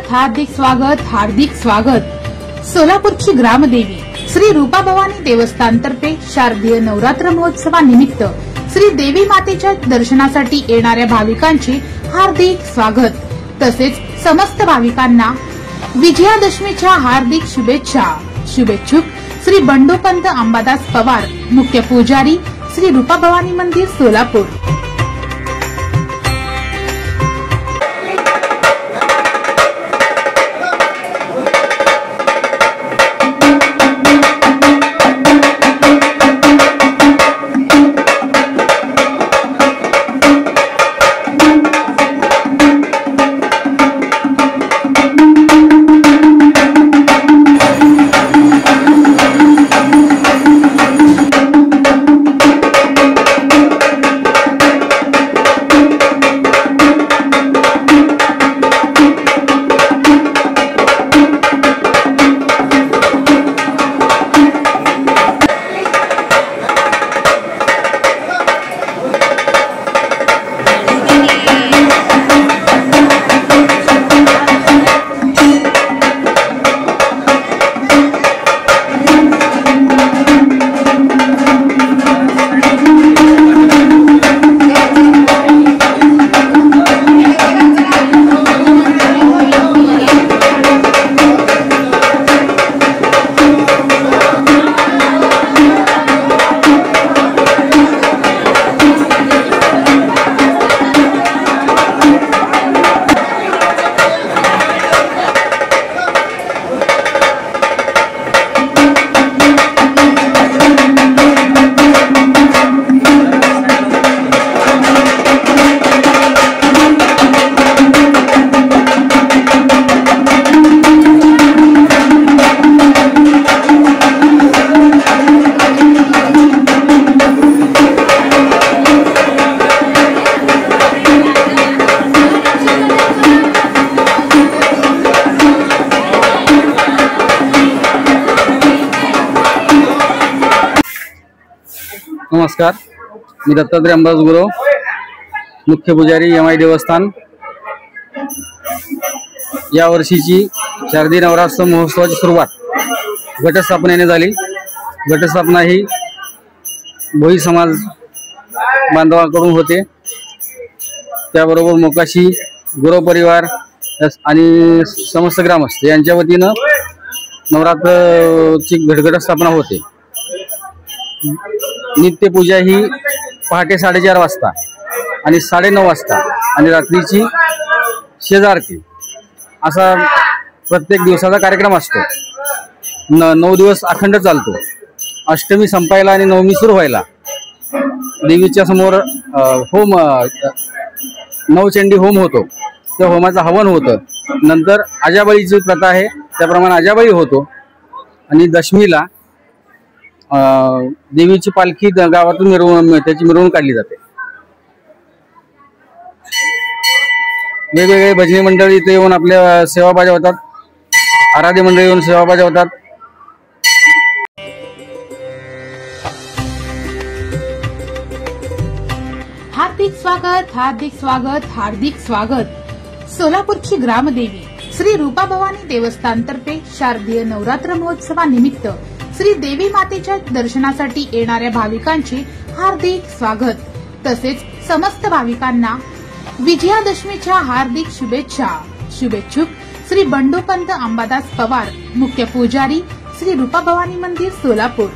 हार्दिक स्वागत हार्दिक स्वागत। सोलापूरची ग्रामदेवी श्री रूपा भवानी देवस्थान तर्फे शारदीय नवरात्र महोत्सवानिमित्त श्री देवी मातेच्या दर्शनासाठी येणाऱ्या भाविकांचे हार्दिक स्वागत। तसेच समस्त भाविकांना विजयादशमीच्या हार्दिक शुभेच्छा। शुभेच्छुक श्री बंडोपंत अंबादास पवार, मुख्य पुजारी श्री रूपा भवानी मंदिर सोलापूर। नमस्कार, मी दत्तात्रय अंबादास गुरव, मुख्य पुजारी एमआय देवस्थान। या वर्षीची शारदीय नवरात्र महोत्सवाची सुरुवात घटस्थापनेने झाली। घटस्थापना ही भोई समाज बांधवांकडून होते, त्याबरोबर मोकाशी गुरव परिवार आणि समस्त ग्रामस्थ यांच्या वतीनं नवरात्रची घटस्थापना होते। नित्य पूजा ही पहाटे 4:30 वाजता आणि 9:30 वाजता आणि रात्रीची शेजारती असा प्रत्येक दिवसाचा कार्यक्रम असतो। 9 दिवस अखंड चालतो। अष्टमी संपायला आणि नवमी सुरू व्हायला देवीच्या समोर होम नवचंडी होम होतो। त्या होमाचं हवन होतं। नंतर आजाबळीची प्रथा आहे, त्याप्रमाणे आजाबळी होतो आणि दशमीला देवीची पालखी गावातून त्याची मिरवणूक काढली जाते। वेगवेगळे भजनी मंडळ इथे येऊन आपल्या सेवा बजावतात, आराध्य मंडळ येऊन सेवा बजावतात। हार्दिक स्वागत हार्दिक स्वागत हार्दिक स्वागत। सोलापूरची ग्रामदेवी श्री रूपा भवानी देवस्थान तर्फे शारदीय नवरात्र महोत्सवानिमित्त श्री देवी मातेच्या दर्शनासाठी येणाऱ्या भाविकांचे हार्दिक स्वागत। तसेच समस्त भाविकांना विजयादशमीच्या हार्दिक शुभेच्छा। शुभेच्छुक श्री बंडोपंत अंबादास पवार, मुख्य पुजारी श्री रूपा भवानी मंदिर सोलापूर।